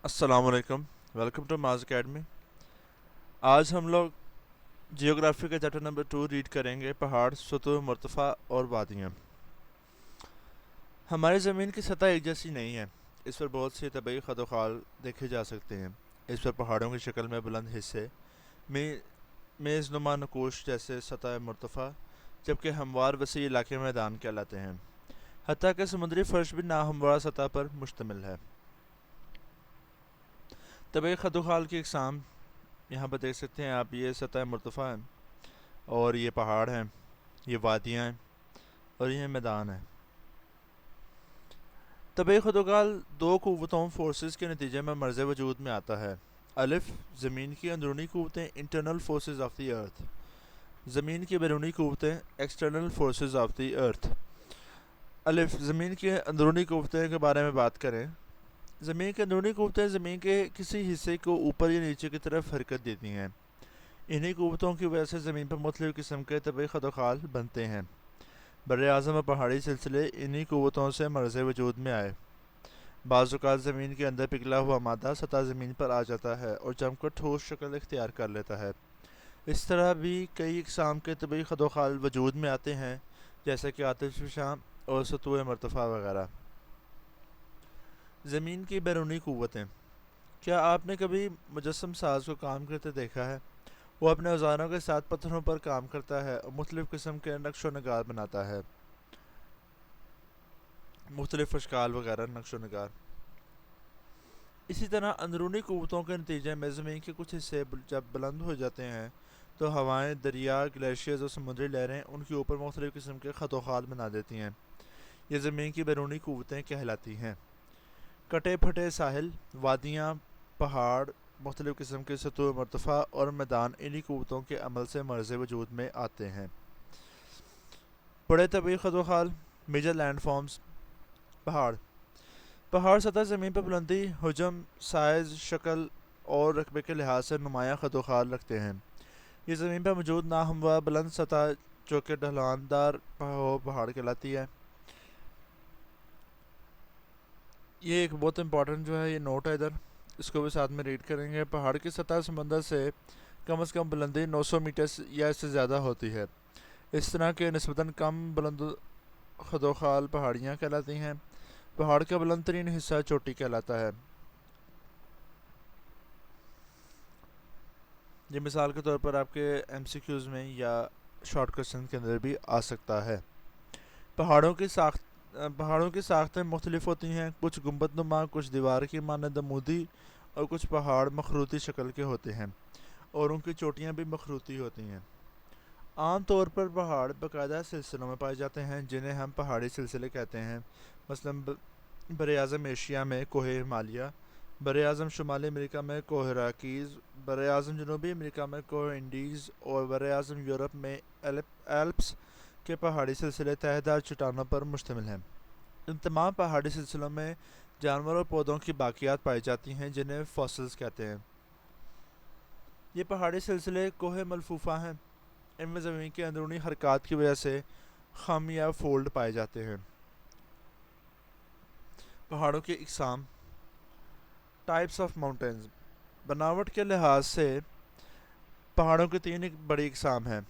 السلام علیکم، welcome to ماز اکیڈمی۔ آج ہم لوگ جیوگرافی کا چیپٹر نمبر 2 ریڈ کریں گے، پہاڑ، سطوح مرتفع اور وادیاں۔ ہماری زمین کی سطح ایک جیسی نہیں ہے، اس پر بہت سی طبعی خد و خال دیکھے جا سکتے ہیں۔ اس پر پہاڑوں کی شکل میں بلند حصے، میز نما نقوش جیسے سطح مرتفع، جبکہ ہموار وسیع علاقے میدان کہلاتے ہیں۔ حتیٰ کہ سمندری فرش بھی ناہموار سطح پر مشتمل ہے۔ طبعی خد و خال کی اقسام یہاں پر دیکھ سکتے ہیں آپ، یہ سطح مرتفع ہے اور یہ پہاڑ ہیں، یہ وادیاں ہیں اور یہ میدان ہے۔ طبعی خد و خال دو قوتوں فورسز کے نتیجے میں مرز وجود میں آتا ہے۔ الف، زمین کی اندرونی قوتیں انٹرنل فورسز آف دی ارتھ، زمین کی بیرونی قوتیں ایکسٹرنل فورسز آف دی ارتھ۔ الف، زمین کی اندرونی قوتیں کے بارے میں بات کریں۔ زمین کی اندرونی قوتیں زمین کے کسی حصے کو اوپر یا نیچے کی طرف حرکت دیتی ہیں۔ انہی قوتوں کی وجہ سے زمین پر مختلف قسم کے طبعی خد و خال بنتے ہیں۔ بر اعظم اور پہاڑی سلسلے انہی قوتوں سے مرز وجود میں آئے۔ بعض اوقات زمین کے اندر پگھلا ہوا مادہ سطح زمین پر آ جاتا ہے اور جم کر ٹھوس شکل اختیار کر لیتا ہے۔ اس طرح بھی کئی اقسام کے طبعی خد و خال وجود میں آتے ہیں، جیسے کہ آتش فشاں اور سطوح مرتفع وغیرہ۔ زمین کی بیرونی قوتیں۔ کیا آپ نے کبھی مجسم ساز کو کام کرتے دیکھا ہے؟ وہ اپنے اوزاروں کے ساتھ پتھروں پر کام کرتا ہے اور مختلف قسم کے نقش و نگار بناتا ہے، مختلف اشکال وغیرہ نقش و نگار۔ اسی طرح اندرونی قوتوں کے نتیجے میں زمین کے کچھ حصے جب بلند ہو جاتے ہیں تو ہوائیں، دریا، گلیشیئرز اور سمندری لہریں ان کے اوپر مختلف قسم کے خط و خال بنا دیتی ہیں۔ یہ زمین کی بیرونی قوتیں کہلاتی ہیں۔ کٹے پھٹے ساحل، وادیاں، پہاڑ، مختلف قسم کے سطوح مرتفع اور میدان انہی قوتوں کے عمل سے مرز وجود میں آتے ہیں۔ بڑے طبعی خد و خال، میجر لینڈ فارمز۔ پہاڑ سطح زمین پر بلندی، حجم، سائز، شکل اور رقبے کے لحاظ سے نمایاں خد و خال رکھتے ہیں۔ یہ زمین پر موجود ناہموار بلند سطح جو کہ ڈھلان دار پہاڑ کہلاتی ہے۔ یہ ایک بہت امپورٹنٹ جو ہے، یہ نوٹ ہے ادھر، اس کو بھی ساتھ میں ریڈ کریں گے۔ پہاڑ کی سطح سمندر سے کم از کم بلندی 900 میٹر یا اس سے زیادہ ہوتی ہے۔ اس طرح کے نسبتاً کم بلند خد و خال پہاڑیاں کہلاتی ہیں۔ پہاڑ کا بلند ترین حصہ چوٹی کہلاتا ہے۔ یہ مثال کے طور پر آپ کے ایم سی کیوز میں یا شارٹ کوسچن کے اندر بھی آ سکتا ہے۔ پہاڑوں کی ساختیں مختلف ہوتی ہیں، کچھ گنبد نما، کچھ دیوار کی مانند عمودی اور کچھ پہاڑ مخروطی شکل کے ہوتے ہیں اور ان کی چوٹیاں بھی مخروطی ہوتی ہیں۔ عام طور پر پہاڑ باقاعدہ سلسلوں میں پائے جاتے ہیں جنہیں ہم پہاڑی سلسلے کہتے ہیں۔ مثلاً براعظم ایشیا میں کوہ ہمالیہ، براعظم شمالی امریکہ میں کوہ راکیز، براعظم جنوبی امریکہ میں کوہ انڈیز اور براعظم یورپ میں ایلپس کے پہاڑی سلسلے تہہ دار چٹانوں پر مشتمل ہیں۔ ان تمام پہاڑی سلسلوں میں جانوروں اور پودوں کی باقیات پائی جاتی ہیں جنہیں فاسلز کہتے ہیں۔ یہ پہاڑی سلسلے کوہ ملفوفہ ہیں، ان میں زمین کے اندرونی حرکات کی وجہ سے خم یا فولڈ پائے جاتے ہیں۔ پہاڑوں کی اقسام۔ Types of mountains. بناوٹ کے لحاظ سے پہاڑوں کی تین بڑی اقسام ہیں۔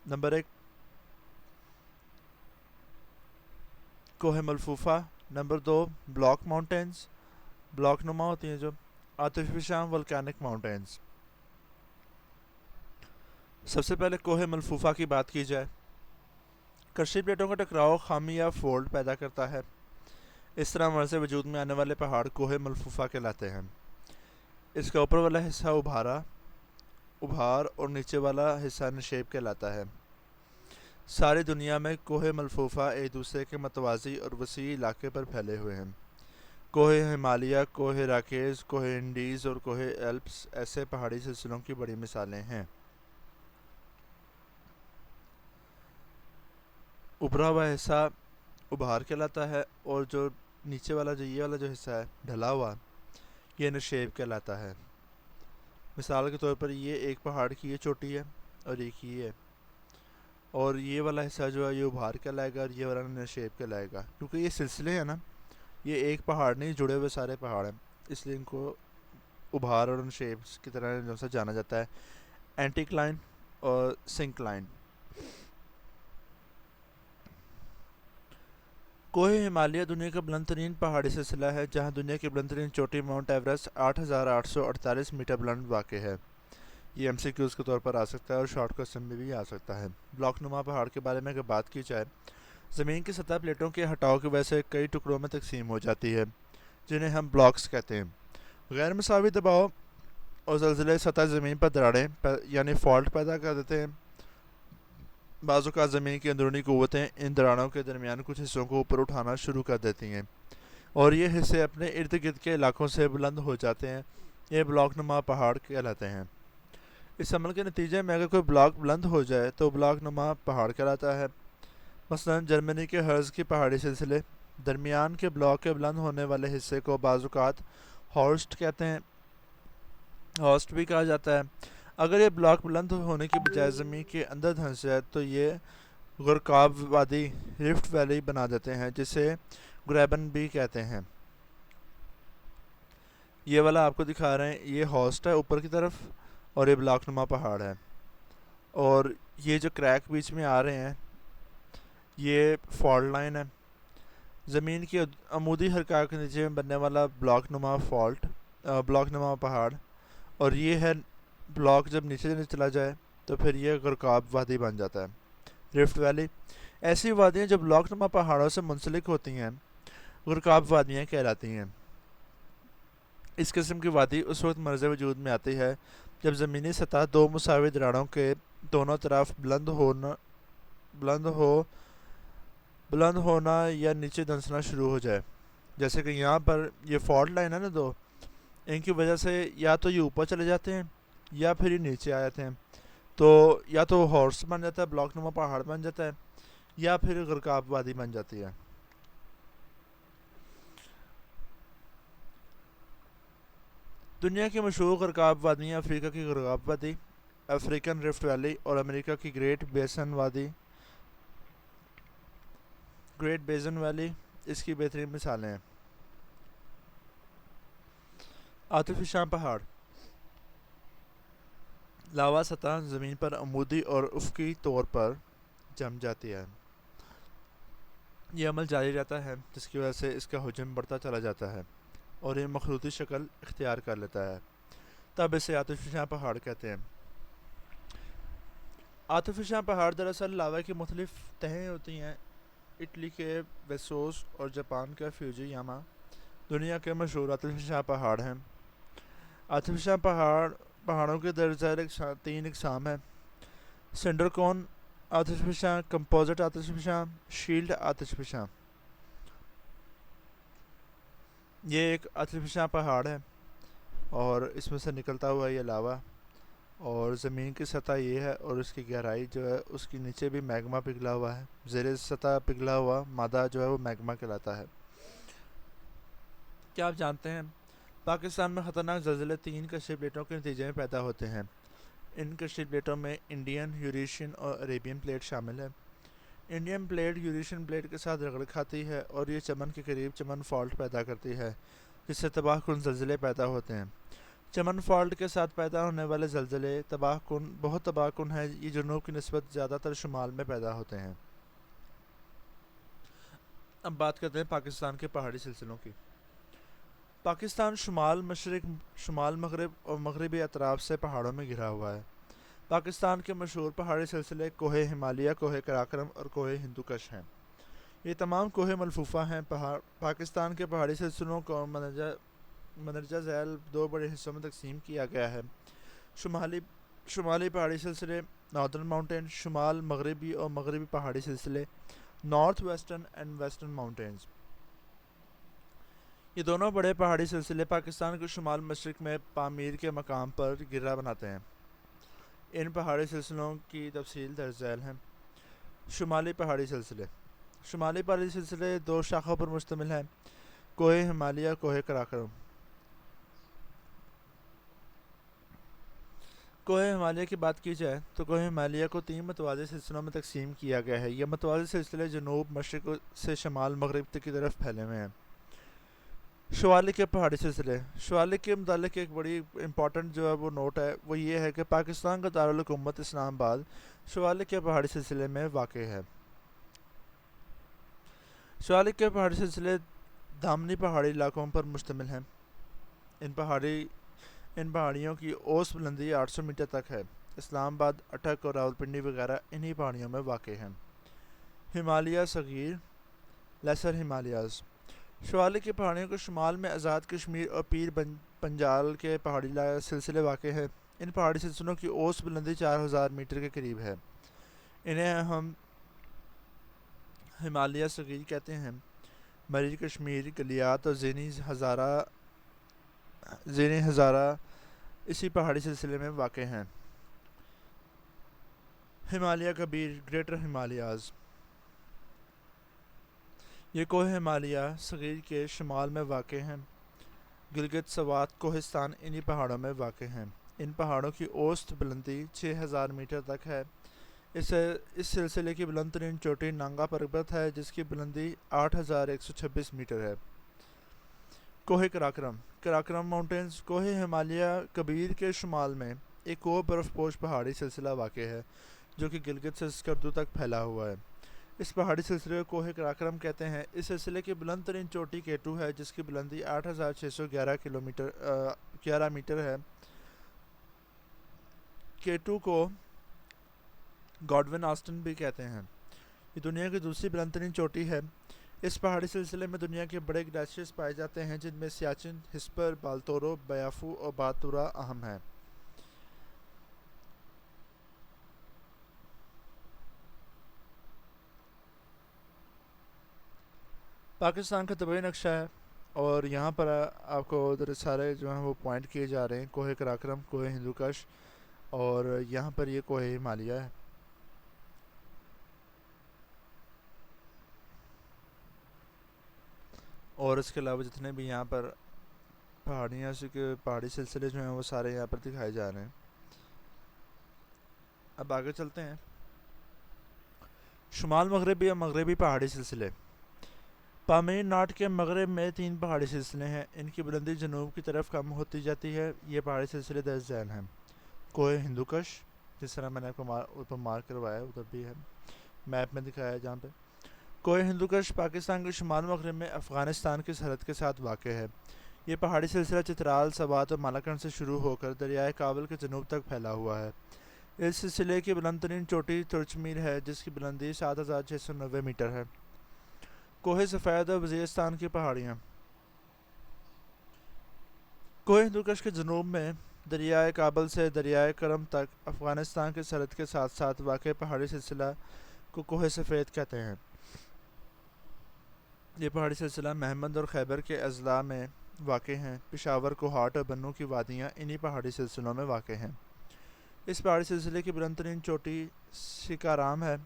نمبر 1 کوہ ملفوفہ، نمبر 2 بلاک ماؤنٹینز، بلاک نما ہوتی ہیں جو، آتش فشاں volcanic ماؤنٹینز۔ سب سے پہلے کوہ ملفوفہ کی بات کی جائے۔ کرشی پلیٹوں کا ٹکراؤ خامی یا فولڈ پیدا کرتا ہے۔ اس طرح مرز وجود میں آنے والے پہاڑ کوہ ملفوفہ کہلاتے ہیں۔ اس کا اوپر والا حصہ ابھار اور نیچے والا حصہ نشیب کہلاتا ہے۔ ساری دنیا میں کوہ ملفوفہ ایک دوسرے کے متوازی اور وسیع علاقے پر پھیلے ہوئے ہیں۔ کوہ ہمالیہ، کوہ راکیز، کوہ انڈیز اور کوہ ایلپس ایسے پہاڑی سلسلوں کی بڑی مثالیں ہیں۔ ابھرا ہوا حصہ ابھار کہلاتا ہے اور جو نیچے والا یہ والا جو حصہ ہے ڈھلا ہوا، یہ نشیب کہلاتا ہے۔ مثال کے طور پر یہ ایک پہاڑ کی یہ چوٹی ہے اور ایک یہ ہے، اور یہ والا حصہ جو ہے یہ ابھار کہلائے گا اور یہ والا نشیب کہلائے گا، کیونکہ یہ سلسلے ہیں نا، یہ ایک پہاڑ نہیں، جڑے ہوئے سارے پہاڑ ہیں۔ اس لیے ان کو ابھار اور ان شیپس کی طرح جو سا جانا جاتا ہے. اینٹیکلائن اور سنکلائن. کوہ ہمالیہ دنیا کا بلند ترین پہاڑی سلسلہ ہے جہاں دنیا کی بلند ترین چوٹی ماؤنٹ ایوریسٹ 8,848 میٹر بلند واقع ہے. یہ ایم سی کیوز کے طور پر آ سکتا ہے اور شارٹ کوسچن میں بھی آ سکتا ہے. بلاک نما پہاڑ کے بارے میں اگر بات کی جائے، زمین کی سطح پلیٹوں کے ہٹاؤ کی وجہ سے کئی ٹکڑوں میں تقسیم ہو جاتی ہے جنہیں ہم بلاکس کہتے ہیں. غیر مساوی دباؤ اور زلزلے سطح زمین پر دراڑیں یعنی فالٹ پیدا کر دیتے ہیں. بعض اوقات زمین کی اندرونی قوتیں ان دراڑوں کے درمیان کچھ حصوں کو اوپر اٹھانا شروع کر دیتی ہیں اور یہ حصے اپنے ارد گرد کے علاقوں سے بلند ہو جاتے ہیں. یہ بلاک نما پہاڑ کہلاتے ہیں. اس عمل کے نتیجے میں اگر کوئی بلاک بلند ہو جائے تو بلاک نما پہاڑ کہلاتا ہے. مثلاً جرمنی کے ہرز کی پہاڑی سلسلے درمیان کے بلاک کے بلند ہونے والے حصے کو بعض اوقات ہارسٹ کہتے ہیں. ہارسٹ بھی کہا جاتا ہے. اگر یہ بلاک بلند ہونے کی بجائے زمین کے اندر دھنس جائے تو یہ غرقاب وادی رفٹ ویلی بنا دیتے ہیں جسے گریبن بھی کہتے ہیں. یہ والا آپ کو دکھا رہے ہیں، یہ ہارسٹ ہے اوپر کی طرف اور یہ بلاک نما پہاڑ ہے. اور یہ جو کریک بیچ میں آ رہے ہیں یہ فالٹ لائن ہے. زمین کی عمودی حرکات کے نتیجے میں بننے والا بلاک نما پہاڑ. اور یہ ہے بلاک جب نیچے چلا جائے تو پھر یہ غرقاب وادی بن جاتا ہے، رفٹ ویلی. ایسی وادیاں جو بلاک نما پہاڑوں سے منسلک ہوتی ہیں غرقاب وادیاں کہلاتی ہیں. اس قسم کی وادی اس وقت مرز وجود میں آتی ہے جب زمینی سطح دو مساوی دراڑوں کے دونوں طرف بلند ہونا یا نیچے دھنسنا شروع ہو جائے. جیسے کہ یہاں پر یہ فالٹ لائن ہے نا دو، ان کی وجہ سے یا تو یہ اوپر چلے جاتے ہیں یا پھر یہ نیچے آ جاتے ہیں. تو یا تو ہارس بن جاتا ہے، بلاک نما پہاڑ بن جاتا ہے، یا پھر غرقاب وادی بن جاتی ہے. دنیا کی مشہور غرقاب وادیاں افریقہ کی غرقاب وادی، افریقن رفٹ ویلی اور امریکہ کی گریٹ بیزن ویلی اس کی بہترین مثالیں ہیں. عاطف شاہ پہاڑ. لاوا سطح زمین پر عمودی اور افقی طور پر جم جاتی ہے. یہ عمل جاری رہتا ہے جس کی وجہ سے اس کا حجم بڑھتا چلا جاتا ہے اور یہ مخروطی شکل اختیار کر لیتا ہے. تب اسے عاطف شاہ پہاڑ کہتے ہیں. عاطف شاہ پہاڑ دراصل لاوا کی مختلف تہیں ہوتی ہیں. اٹلی کے ویسوس اور جاپان کا فیوجی یاما دنیا کے مشہور عاطف شاہ پہاڑ ہیں. عاطف شاہ پہاڑوں کے درجہ ذیل 3 اقسام ہیں: سنڈر کون آتش فشاں، کمپوزٹ آتش فشاں، شیلڈ آتش فشاں. یہ ایک آتش فشاں پہاڑ ہے اور اس میں سے نکلتا ہوا یہ لاوا اور زمین کی سطح یہ ہے اور اس کی گہرائی جو ہے اس کے نیچے بھی میگما پگھلا ہوا ہے. زیر سطح پگھلا ہوا مادہ جو ہے وہ میگما کہلاتا ہے. کیا آپ جانتے ہیں پاکستان میں خطرناک زلزلے 3 کشش پلیٹوں کے نتیجے میں پیدا ہوتے ہیں. ان کشش پلیٹوں میں انڈین، یوریشین اور عریبین پلیٹ شامل ہے. انڈین پلیٹ یوریشین پلیٹ کے ساتھ رگڑ کھاتی ہے اور یہ چمن کے قریب چمن فالٹ پیدا کرتی ہے جس سے تباہ کن زلزلے پیدا ہوتے ہیں. چمن فالٹ کے ساتھ پیدا ہونے والے زلزلے بہت تباہ کن ہے. یہ جنوب کی نسبت زیادہ تر شمال میں پیدا ہوتے ہیں. اب بات کرتے ہیں پاکستان کے پہاڑی سلسلوں کی. پاکستان شمال مشرق، شمال مغرب اور مغربی اطراف سے پہاڑوں میں گھرا ہوا ہے. پاکستان کے مشہور پہاڑی سلسلے کوہ ہمالیہ، کوہ قراقرم اور کوہ ہندوکش ہیں. یہ تمام کوہ ملفوفہ ہیں. پاکستان کے پہاڑی سلسلوں کو مندرجہ ذیل 2 بڑے حصوں میں تقسیم کیا گیا ہے: شمالی پہاڑی سلسلے ناردرن ماؤنٹین، شمال مغربی اور مغربی پہاڑی سلسلے north western and western mountains. یہ دونوں بڑے پہاڑی سلسلے پاکستان کے شمال مشرق میں پامیر کے مقام پر گرہ بناتے ہیں. ان پہاڑی سلسلوں کی تفصیل درج ذیل ہیں. شمالی پہاڑی سلسلے. شمالی پہاڑی سلسلے 2 شاخوں پر مشتمل ہیں: کوہ ہمالیہ، کوہ قراقرم. کوہ ہمالیہ کی بات کی جائے تو کوہ ہمالیہ کو 3 متوازی سلسلوں میں تقسیم کیا گیا ہے. یہ متوازی سلسلے جنوب مشرق سے شمال مغرب کی طرف پھیلے ہوئے ہیں. شوالے کے پہاڑی سلسلے. شوالے کے متعلق ایک بڑی امپورٹنٹ جو ہے وہ نوٹ ہے، وہ یہ ہے کہ پاکستان کا دارالحکومت اسلام آباد شوالے کے پہاڑی سلسلے میں واقع ہے. شوالے کے پہاڑی سلسلے دامنی پہاڑی علاقوں پر مشتمل ہیں. ان پہاڑیوں کی اوسط بلندی 800 میٹر تک ہے. اسلام آباد، اٹک اور راولپنڈی وغیرہ انہی پہاڑیوں میں واقع ہیں. ہمالیہ صغیر، لیسر ہمالیاز. شوالے کی پہاڑیوں کے شمال میں آزاد کشمیر اور پیر پنجال کے پہاڑی سلسلے واقع ہیں. ان پہاڑی سلسلوں کی اوسط بلندی 4000 میٹر کے قریب ہے. انہیں ہم ہمالیہ صغیر کہتے ہیں. مری کشمیر، گلیات اور زینی ہزارہ اسی پہاڑی سلسلے میں واقع ہیں. ہمالیہ کبیر، گریٹر ہمالیاز. یہ کوہ ہمالیہ صغیر کے شمال میں واقع ہیں. گلگت، سوات، کوہستان انہی پہاڑوں میں واقع ہیں. ان پہاڑوں کی اوسط بلندی 6000 میٹر تک ہے. اس سلسلے کی بلند ترین چوٹی نانگا پربت ہے جس کی بلندی 8126 میٹر ہے. کوہ کراکرم. کراکرم ماؤنٹینز کوہ ہمالیہ کبیر کے شمال میں ایک اور برف پوش پہاڑی سلسلہ واقع ہے جو کہ گلگت سے اسکردو تک پھیلا ہوا ہے. اس پہاڑی سلسلے کو کوہ کراکرم کہتے ہیں. اس سلسلے کی بلند ترین چوٹی کیٹو ہے جس کی بلندی 8611 میٹر ہے. کیٹو کو گاڈون آسٹن بھی کہتے ہیں. یہ دنیا کی دوسری بلند ترین چوٹی ہے. اس پہاڑی سلسلے میں دنیا کے بڑے گلیشیئرز پائے جاتے ہیں جن میں سیاچن، ہسپر، بالتورو، بیافو اور باتورا اہم ہیں. پاکستان کا طبعی نقشہ ہے اور یہاں پر آپ کو ادھر سارے جو ہیں وہ پوائنٹ کیے جا رہے ہیں. کوہ کراکرم، کوہ ہندوکش اور یہاں پر یہ کوہ ہمالیہ ہے. اور اس کے علاوہ جتنے بھی یہاں پر پہاڑی سلسلے جو ہیں وہ سارے یہاں پر دکھائے جا رہے ہیں. اب آگے چلتے ہیں. شمال مغربی اور مغربی پہاڑی سلسلے. پامیر ناٹ کے مغرب میں 3 پہاڑی سلسلے ہیں. ان کی بلندی جنوب کی طرف کم ہوتی جاتی ہے. یہ پہاڑی سلسلے درج ذیل ہیں. کوہ ہندوکش، جس طرح میں نے آپ کو اوپر مارک کروایا ادھر بھی ہے، میپ میں دکھایا ہے جہاں پہ. کوہ ہندوکش پاکستان کے شمال مغرب میں افغانستان کی سرحد کے ساتھ واقع ہے. یہ پہاڑی سلسلہ چترال، سوات اور مالاکنڈ سے شروع ہو کر دریائے کابل کے جنوب تک پھیلا ہوا ہے. اس سلسلے کی بلند ترین چوٹی ترچمیر ہے جس کی بلندی 7690 میٹر ہے. کوہ سفید اور وزیرستان کی پہاڑیاں. کوہ ہندوکش کے جنوب میں دریائے کابل سے دریائے کرم تک افغانستان کی سرحد کے ساتھ ساتھ واقع پہاڑی سلسلہ کو کوہ سفید کہتے ہیں. یہ پہاڑی سلسلہ محمد اور خیبر کے اضلاع میں واقع ہیں. پشاور، کوہاٹ اور بنوں کی وادیاں انہی پہاڑی سلسلوں میں واقع ہیں. اس پہاڑی سلسلے کی بلند ترین چوٹی سکارام ہے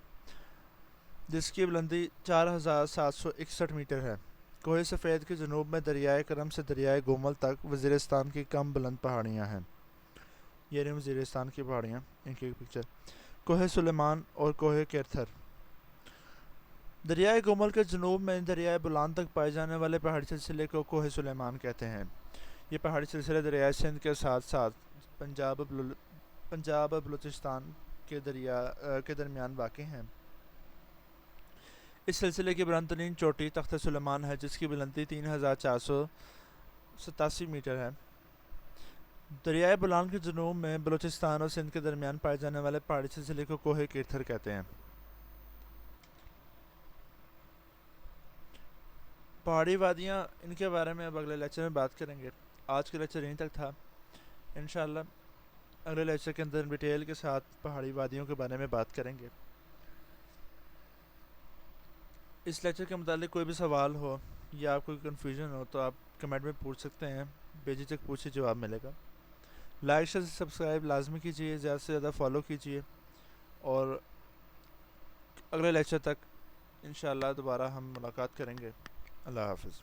جس کی بلندی 4761 میٹر ہے. کوہ سفید کے جنوب میں دریائے کرم سے دریائے گومل تک وزیرستان کی کم بلند پہاڑیاں ہیں. یہ رہی وزیرستان کی پہاڑیاں، ان کی پکچر. کوہ سلیمان اور کوہ کیرتھر. دریائے گومل کے جنوب میں دریائے بولان تک پائے جانے والے پہاڑی سلسلے کو کوہ سلیمان کہتے ہیں. یہ پہاڑی سلسلے دریائے سندھ کے ساتھ ساتھ پنجاب اور بلوچستان کے درمیان واقع ہیں. اس سلسلے کی بلند ترین چوٹی تخت سلیمان ہے جس کی بلندی 3487 میٹر ہے. دریائے بولان کے جنوب میں بلوچستان اور سندھ کے درمیان پائے جانے والے پہاڑی سلسلے کو کوہ کیرتھر کہتے ہیں. پہاڑی وادیاں، ان کے بارے میں اب اگلے لیکچر میں بات کریں گے. آج کا لیکچر یہیں تک تھا. انشاءاللہ اگلے لیکچر کے اندر ڈیٹیل کے ساتھ پہاڑی وادیوں کے بارے میں بات کریں گے. اس لیکچر کے متعلق کوئی بھی سوال ہو یا کوئی کنفیوژن ہو تو آپ کمنٹ میں پوچھ سکتے ہیں. بے جھجک پوچھیں، جواب ملے گا. لائک شیئر سبسکرائب لازمی کیجیے، زیادہ سے زیادہ فالو کیجیے. اور اگلے لیکچر تک انشاءاللہ دوبارہ ہم ملاقات کریں گے. اللہ حافظ.